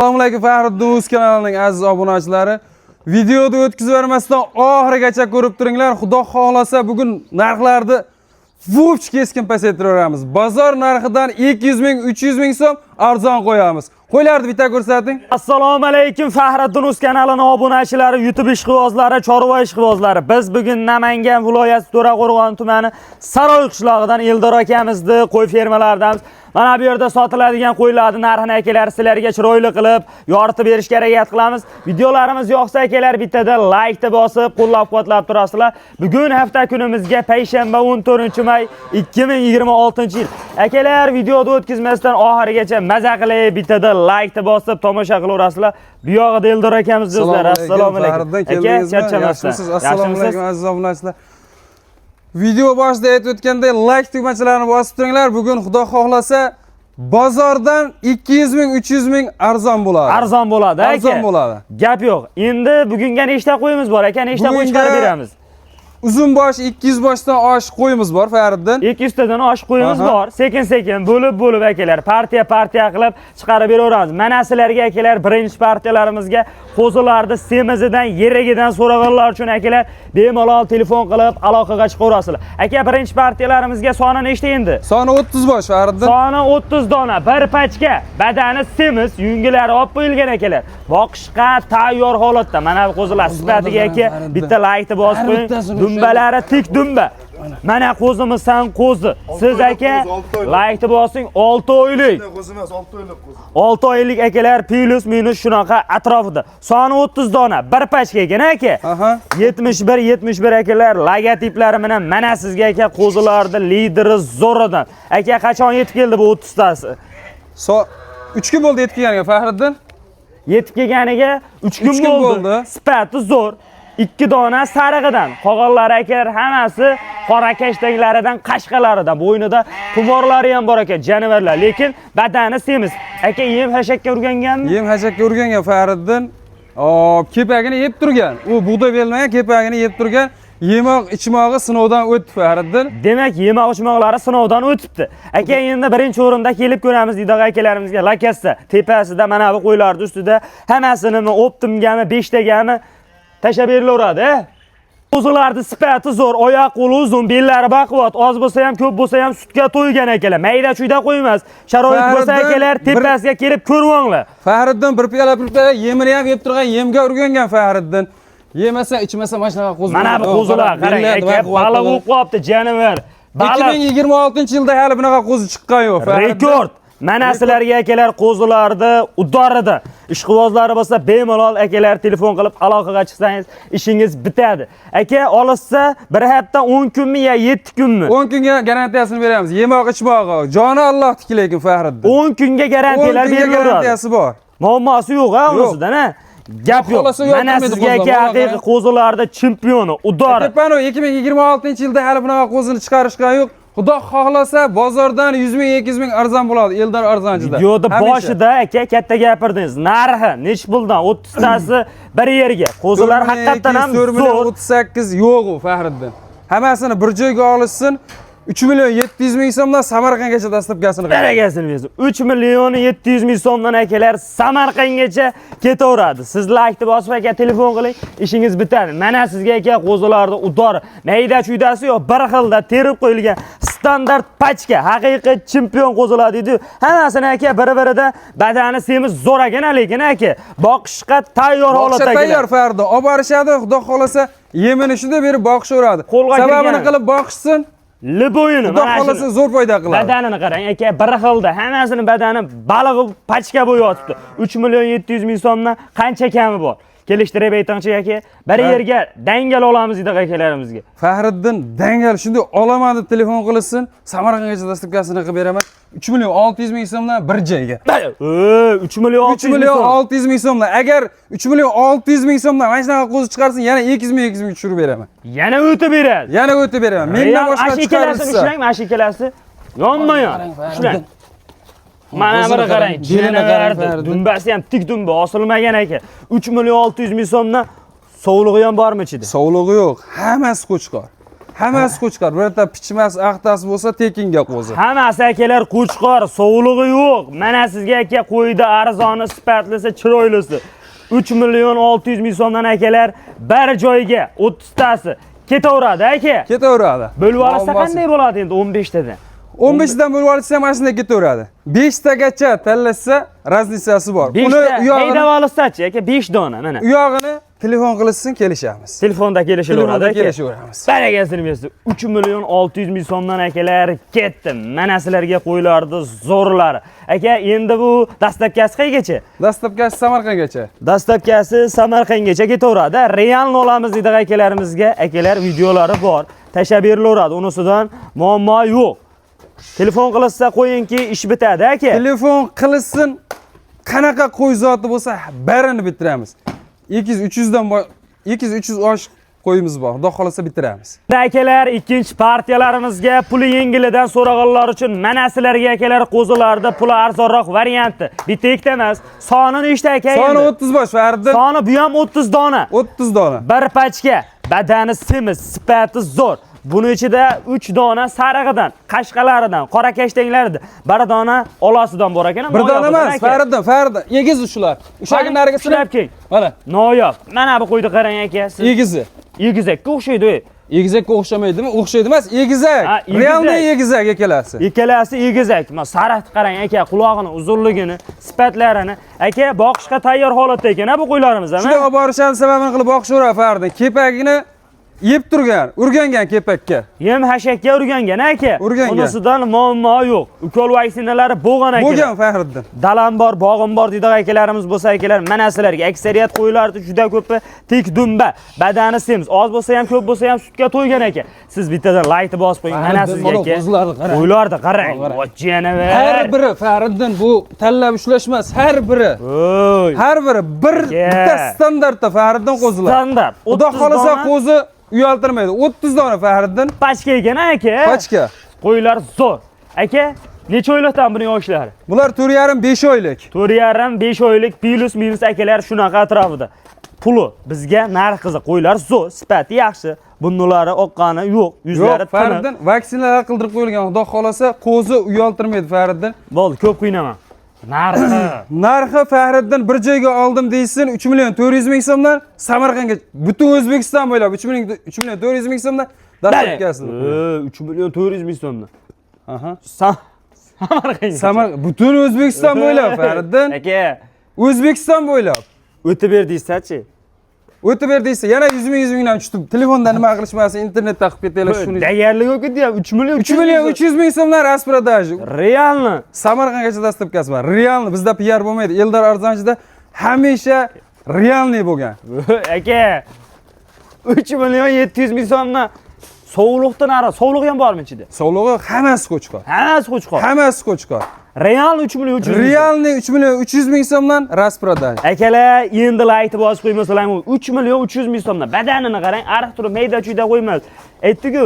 Assalomu alaykum Fahriddin Uz kanalining aziz obunachilari. Videoda o'tkazib bermasdan oxirigacha ko'rib turinglar. Xudo xolasa bugun narxlarni vobch keskin pasaytiramiz. Bozor narxidan 200 ming, 300 ming so'm arzon qo'yamiz. Qo'ylarni bitta ko'rsating. Assalomu alaykum Fahriddin Uz kanalining obunachilari, YouTube ishqibozlari, chorva ishqibozlari. Biz bugun Namangan viloyati To'raqo'rg'on tumani Saroy qishlog'idan Eldor akamizni qo'y fermalaridamiz. Mana bu yerda sotiladigan qo'ylarning narxini akalar sizlarga chiroyli qilib yoritib berishga harakat qilamiz. Videolarimiz yoqsa akalar bittada like deb bosib, qo'llab-quvvatlab turasizlar. Bugun hafta kunimizga payshanba 14-may 2026-yil. Akalar videoni o'tkazmasdan oxirigacha maza qilib bittada like deb bosib tomosha qilaverasizlar. Bu yog'ida Eldor akamiz do'stlar. Assalomu alaykum. Aka, charchamasdan. Assalomu alaykum aziz obunachilar. Video boshida aytib o'tganday like tugmachalarini bosib turinglar. Bugun xudo xohlasa bozordan 200 ming, 300 ming arzon bo'ladi. Arzon bo'ladi, aka. Arzon bo'ladi. Gap yo'q. Endi bugunga nechta qo'yimiz bor, aka? Nechta qo'y chiqarib beramiz? Uzun bosh 200 boshdan oshiq qo'yimiz bor Fahriddin. 200 tadan oshiq qo'yimiz bor. Sekin-sekin bo'lib akalar, partiya qilib chiqarib beraveramiz. Mana sizlarga akalar birinchi partiyalarimizga qo'zilarni semizidan, yerigidan so'raganlar uchun akalar bemalol telefon qilib aloqaga chiqaverasizlar. Aka, birinchi partiyalarimizga soni nechta endi? Soni 30 bosh Fahriddin. Soni 30 dona, bir pachka, badani semiz, yungilari olib qo'yilgan akalar. Boqishga tayyor holatda. Mana bu qo'zilar sifatiga aka bitta like bosib qo'ying. Dumbalari tik dumba. Mana qo'zimizsan qo'zi. Siz aka like bosing 6 oylik. Qo'zi emas, 6 oylik qo'zi. 6 oylik akalar plus minus shunaqa atrofida. Soni 30 dona, bir pachka ekan aka. 71 akalar logotiplari bilan mana sizga aka qo'zilarning lideri zo'ridan. Aka, qachon yetib keldi bu 30 tasi? 3 kun bo'ldi yetib kelganiga Fahriddin. Yetib kelganiga 3 kun bo'ldi. Sifati zo'r. 2 dona sarig'idan, qog'onlari akalar hammasi qora kashtanglaridan, qashqalaridan, bo'ynida tumorlari ham bor ekan, jonivorlar, lekin badani semiz. Aka, yem hashakka urganganmi? Yem hashakka urgangan Fahriddin. Kepagini yeb turgan. U bug'doy bermagan, kepagini yeb turgan. Yemoq, ichmog'i sinovdan o'tdi Fahriddin. Demak, yemoq, ichmoqlari sinovdan o'tibdi. Aka, endi birinchi o'rinda kelib ko'ramiz deydi akalarimizga. Lakassa tepasida mana bu qo'ylarning ustida hammasini optimgami, 5 tagami tashlab berilaveradi. Qo'zilarning sifati zo'r, oyoq qo'li uzun, bellari baquvvat, oz bo'lsa ham, ko'p bo'lsa ham sutga to'ygan akalar. Mayda chuyda qo'ymas. Sharoit bo'lsa akalar tepasiga kelib ko'rvanglar. Fahriddin bir piyola yemini ham yeb turgan, yemga urgangan Fahriddin. Yemasa, ichmasa mana shunaqa qo'zi. Mana bu qo'zilar, qarang aka, baliq o'qib qolibdi, jonivor. 2026-yilda hali bunaqa qo'zi chiqqan yo'q Fahriddin. Rekord. Mana sizlarga akalar qo'zilarni udorida. Ishqibozlari bo'lsa bemalol akalar telefon qilib aloqaga chiqsangiz ishingiz bitadi. Aka, olishsa bir hafta 10 kunmi yo 7 kunmi? 10 kunga garantiyasini beramiz. Yemoq, ichmog'i, joni Allohniki lekin Fahriddin. 10 kunga garantiyalar beriladi. Garantiyasi bor. Muammosi yo'q ha unisidan-a. Gap yo'q. Mana sizga aka haqiqiy qo'zilarning chempioni, udori. Tepano 2026-yilda hali bunaqa qo'zini chiqarishgan yo'q. Xudo xohlasa bozordan 100 ming, 200 ming arzon bo'ladi. Eldor arzonchida. Videoda boshida aka katta gapirdingiz. Narxi nech puldan 30 tasi bir yerga. Qo'zilar haqiqatan ham zo'r. 38 yo'q u Fahriddin. Hammasini bir joyga olishsin. 3 million 700 ming so'mdan Samarqandgacha dastlabkasini qiladi. Darajasini bersin. 3 million 700 ming so'mdan akalar Samarqandgacha ketaveradi. Siz like bosib aka telefon qiling, ishingiz bitadi. Mana sizga aka qo'zilarni udor, mayda chuydasi yo'q, bir xilda terib qo'yilgan standart pachka, haqiqiy chempion qo'zilar deydi. Hammasini aka bir-birida badani semiz zo'r ekan, lekin aka boqishga tayyor holatda. Tayyor Fahriddin. Olib borishadi, xudo xohlasa yemini shunda berib boqishaveradi. Sababini qilib boqishsin. Liboyini xudo xohlasa zo'r foyda qiladi. Badanini qarang aka, bir xilda hammasini badani balig'i pachka bo'yib yotibdi. 3 million 700 ming so'mdan qancha kami bor? Kelishtirib aytingchi aka, bir yerga dangal olamiz dedi akalarimizga. Fahriddin dangal shunday olaman deb telefon qilsin, Samarqandgacha dastlabkasini qilib beraman. 3 million 600 ming so'mdan bir joyga. 3 million 600 ming so'mdan. Agar 3 million 600 ming so'mdan mana shunaqa qo'zi chiqarsin, yana 200 ming tushirib beraman. Yana o'tib beradi. Yana o'tib beraman. Mendan boshqa chiqarsa. Ushlang, mashikalasi. Yonma-yon. Ushlang. Mana buni qarang, jinaverdi. Dumbasi ham tik dumba, osilmagan aka. 3 million 600 ming so'mdan sovlig'i ham bormi ichida? Sovlig'i yo'q. Hammasi qo'chqor. Hammasi qo'chqor. Birorta pichmas, aqtasi bo'lsa tekinga qo'zi. Hammasi akalar qo'chqor, sovug'i yo'q. Mana sizga aka qo'ydi arzoni, sifatlisi, chiroylisi. 3 million 600 ming so'mdan akalar bir joyga 30 tasi ketaveradi aka. Ketaveradi. Bo'lib olsa qanday bo'ladi endi 15 tadan? 15 dan bo'lib olsa ham shunday ketaveradi. 5 tagacha tanlasa raznisasi bor. Uni haydab olsachi aka 5 dona mana. U yog'ini telefon qilishsin kelishamiz. Telefonda kelishaveradi aka. Kelishaveramiz. Baragasini bersin. 3 million 600 ming so'mdan akalar ketdi. Mana sizlarga qo'ylardi zo'rlari. Aka, endi bu dastlabkasi qaygacha? Dastlabkasi Samarqandgacha. Dastlabkasi Samarqandgacha ketaveradi. Realni olamiz deydi akalarimizga. Akalar videolari bor. Tashlab berilaveradi. Unisidan muammo yo'q. Telefon qilsa qo'yingki ish bitadi aka. Telefon qilsin, qanaqa qo'y zoti bo'lsa barini bitiramiz. 200-300 dan 200-300 osh qo'yimiz bor. Xudo xolasa bitiramiz. Akalar, ikkinchi partiyalarimizga puli yengilidan so'raganlar uchun mana sizlarga akalar qo'zilarda puli arzonroq varianti. Bitta ikkita emas, sonini ishta aka. Soni 30 bosh Fariddin. Soni bu ham 30 dona. 30 dona. Bir pachka, badani semiz, sifati zo'r. Buning ichida 3 dona sarig'idan, qashqalaridan, qora kashtanglaridan, bir dona olasidan bor ekan. Bir dona emas, Fariddin. Egiz shular. O'shaga nariga silab kel. Mana. Noyob. Mana bu qo'ydi qarang aka. Egizi. Egizakka o'xshaydi. Egizakka o'xshamaydimi? O'xshaydi emas, egizak. Realniy egizak ekalasi. Ikkalasi egizak. Mana sariqni qarang aka, qulog'ini, uzunligini, sifatlarini. Aka, boqishga tayyor holatda ekan bu qo'ylarimiz, ha? Shunday olib borishani sababini qilib boqishaveradi Fariddin. Kepagini yeb turgan, urgangan kepakka. Yem hashakka urgangan aka. Unisidan muammo yo'q. Ukol vaksinalari bo'lgan aka. Bo'lgan Fariddin. Dalam bor, bog'im bor deydi akalarimiz bo'lsa akalar, mana sizlarga aksariyat qo'ylarni juda ko'pi tik dumba, badani semiz, oz bo'lsa ham, ko'p bo'lsa ham sutga to'ygan aka. Siz bittadan like bosib qo'ying, mana sizga aka. Qo'ylarni qarang. Vajjanavar. Har biri Fariddin bu tanlab ushlashmas, har biri. Har biri bitta standartda Fariddin qo'zilar. Standart. Xudo xolasa qo'zi uyaltirmaydi. 30 dona Fariddin. Pachka ekan aka. Pachka. Qo'ylar zo'r. Aka, necha oylikdan buning yoshlari? Bular 4,5-5 oylik. 4,5-5 oylik plus minus akalar shunaqa atrofida. Puli bizga narx qiziq. Qo'ylar zo'r, sifati yaxshi. Bunlari oqqani yo'q, yuzlari tiniq. Fariddin vaksinalar qildirib qo'yilgan. Xudo xolasa qo'zi uyaltirmaydi Fariddin. Bo'ldi, ko'p qiynama. Narxi Fariddin bir joyga oldim deysin 3 million 400 ming so'mdan Samarqandga butun O'zbekiston bo'ylab 3 million 400 ming so'mdan dastlabkasi. 3 million 400 ming so'mdan. Aha. Samarqand. Butun O'zbekiston bo'ylab Fariddin. Aka, O'zbekiston bo'ylab. o'tib ber deysa-chi? O'tib ber deysa yana 100 mingdan tushib telefonda nima qilishmasa internetda qilib ketaylar shuni. Deyarli yo'q-ku, 3 million 300 ming so'mdan rasprodaji. Realni. Samarqandgacha dastlabkasi bor. Realni bizda PR bo'lmaydi. Eldor Arzonchida hamisha realniy bo'lgan. Aka, 3 million 700 ming so'mdan sovliqdan ara, sovliq ham bormi ichida? Sovlig'i hammasi qo'chqor. Hammasi qo'chqor. Realni 3 million 300 ming. Realni 3 million 300 ming so'mdan rasprodaji. Akalar, endi like bosib qo'ymasalar, 3 million 300 ming so'mdan. Badanini qarang, ariq turib mayda-chuyda qo'ymas. Aytdi-ku,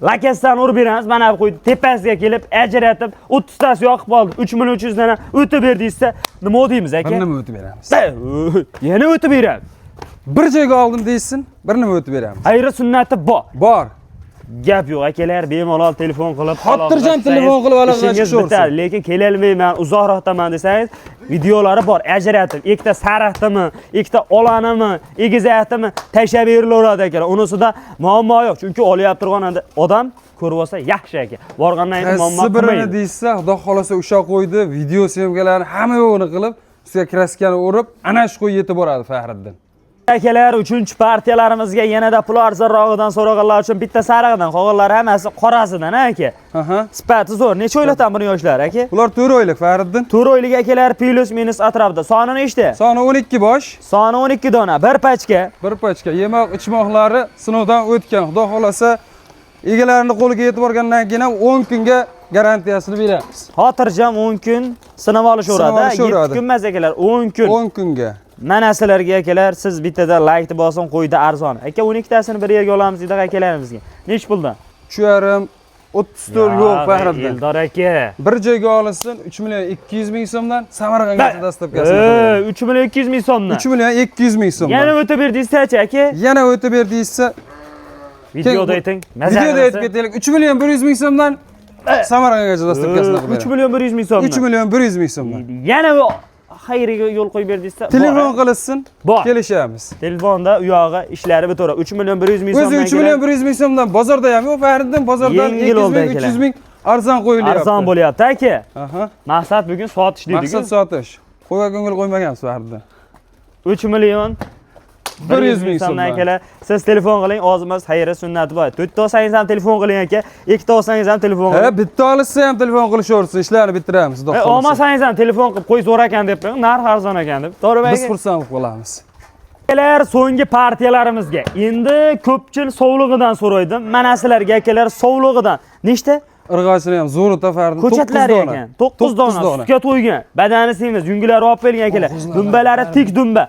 lakasdan urib beramiz, mana bu qo'ydi tepasiga kelib, ajratib, 30 tasi yoqib qoldi. 3 million 300 dan o'tib ber deysa, nima deymiz aka? Bir nima o'tib beramiz. Yana o'tib beramiz. Bir joyga oldim deysin, bir nima o'tib beramiz. Xayri sunnati bor. Gap yo'q akalar, bemalol telefon qilib, xotirjam telefon qilib olasiz. Lekin kela olmayman, uzoqroqdaman desangiz, videolari bor. Ajratib, ikkita sariqdimi, ikkita olanimi, egizakdimi tashlab berilaveradi akalar. Unisida muammo yo'q, chunki olyapti turgan odam ko'rib olsa yaxshi aka. Borgandan keyin muammo qilmaydi. Birini deysa, Xudo xolasa o'sha qo'ydi, video syomkalarini hamma yo'g'ini qilib, ustiga kraskani o'rib, ana shu qo'y yetib boradi Fariddin. Akalar, 3-partiyalarimizga yanada pul arzonrog'idan so'raganlar uchun bitta sarig'idan, qolganlari hammasi qorasidan aka. Sifati zo'r. Necha oylikdan buni yoshlar aka? Ular 4 oylik Fariddin. 4 oylik akalar plus minus atrofida. Sonini ishda? Soni 12 bosh. Soni 12 dona, bir pachka. Bir pachka. Yemoq, ichmoqlari sinovdan o'tgan. Xudo xolasa egalarini qo'liga yetib borgandan keyin 10 kunga garantiyasini beramiz. Xotirjam 10 kun sinab olishaveradi. 7 kun emas akalar, 10 kun. 10 kunga. Mana sizlarga akalar, siz bittada like bosin, qo'ydi arzon. Aka 12 tasini bir yerga olamiz deydi akalarimizga. Nech puldan? 3,5 34 yo'q Fariddin. Eldor aka. Bir joyga olinsin 3 million 200 ming so'mdan Samarqandgacha dastlabkasi. 3 million 200 ming so'mdan. 3 million 200 ming so'mdan. Yana o'tib ber deysa-chi aka? Yana o'tib ber deysa Videoda ayting. Videoda aytib ketaylik. 3 million 100 ming so'mdan Samarqandgacha dasturkasini qilib 3 million 100 ming so'm. 3 million 100 ming so'mdan. Yana xayriga yo'l qo'yib berdingizda. Telefon qilsin, Bor. kelishamiz. Telefonda u yog'i ishlari bitovera. 3 million 100 ming so'mdan. O'zi 3 million 100 ming so'mdan bozorda ham yo'q, Fariddan bozordan 200 ming 300 ming arzon qo'yilyapti. Arzon bo'lyapti aka. Aha. Maqsad bugun sotish dedik. Maqsad sotish. Qo'yga ko'ngil qo'ymagansiz Fariddan. 3 million 100 ming so'mdan akalar. Siz telefon qiling, o'zimiz xayri sunnati bor. To'rtta olsangiz ham telefon qiling aka, ikkita olsangiz ham telefon qiling. Bitta olsa ham telefon qilishaversin, ishlarni bitiramiz, xudo xohlasa. Olmasangiz ham telefon qilib qo'y zo'r ekan deb qo'ying, narx arzon ekan deb. To'g'rimi aka? Biz xursand bo'lib qolamiz. Akalar, so'nggi partiyalarimizga. Endi ko'pchilik sovlig'idan so'raydim. Mana sizlarga akalar sovlig'idan nechta? Irg'ochini ham zo'r tafardi. Ko'chatlar ekan. 9 dona sutga to'ygan. Badani semiz, yungilari olib kelgan akalar. Dumbalari tik dumba.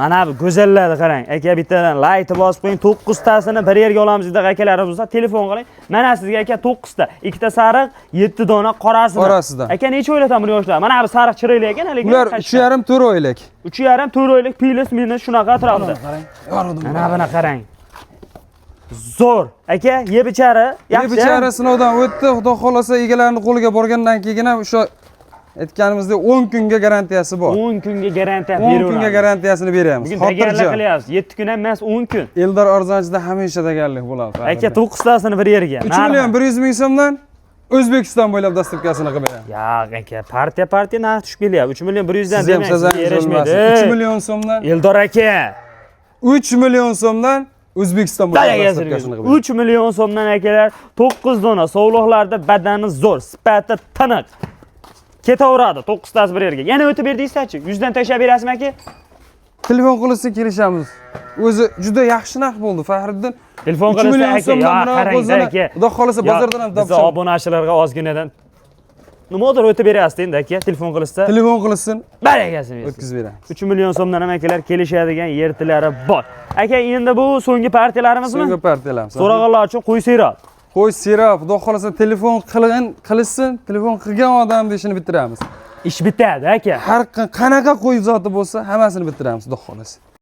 Mana bu go'zallarni qarang. Aka bittadan layt bosib qo'ying. 9 tasini bir yerga olamiz dedi akalarimiz bo'lsa, telefon qiling. Mana sizga aka 9 ta. Ikkita sariq, 7 dona qorasidan. Aka necha o'ylatan buni yoshlar? Mana bu sariq chirayli ekan, lekin ular 3,5-4 oylik. 3,5-4 oylik pilis minus shunaqa atrofda. Mana buni qarang. Zo'r. Aka, yeb ichari yaxshi. Yeb ichari sinovdan o'tdi. Xudo xolasa egalarining qo'liga borgandan keyin o'sha aytganimizdek 10 kunga garantiyasi bor. 10 kunga garantiya 10 beramiz. kunga garantiyasini beramiz. Bugun daganlik qilyapmiz. 7 kun emas, 10 kun. Eldor Arzonchida hamisha daganlik bo'ladi. Aka 9 tasini bir yerga. 3 million 100 ming so'mdan O'zbekiston bo'ylab dasturkasini qilib beramiz. Yo'q aka, partiya narx tushib kelyapti. 3 million 100 dan demak, erishmaydi. 3 million so'mdan. Eldor aka. 3 million so'mdan O'zbekiston bo'ylab dasturkasini qilib beramiz. 3 million so'mdan akalar 9 dona sovliqlarda badani zo'r, sifati tiniq. Ketaveradi 9 tasi bir yerga. Yana o'tib berdingizchi? 100 dan tashlab berasizmi aka? Telefon qilsa kelishamiz. O'zi juda yaxshi narx bo'ldi Faxriddin. Telefon qilsa aka, yo qarang aka. Xudo xolasa bozordan ham topishamiz. Biz obunachilarga ozginadan nimadir o'tib berasiz endi aka, telefon qilsa. Telefon qilsin, barakasini o'tkazib beramiz. 3 million so'mdan ham akalar kelishadigan yertilari bor. Aka, endi bu so'nggi partiyalarimizmi? So'nggi partiyalarimiz. So'rag'anlar uchun qo'y sirab. Qo'y sirab, xudo xolasa telefon qilsin, telefon qilgan odamni ishini bitiramiz. Ish bitadi aka. Har qanaqa qo'y zoti bo'lsa, hammasini bitiramiz, xudo xolasa.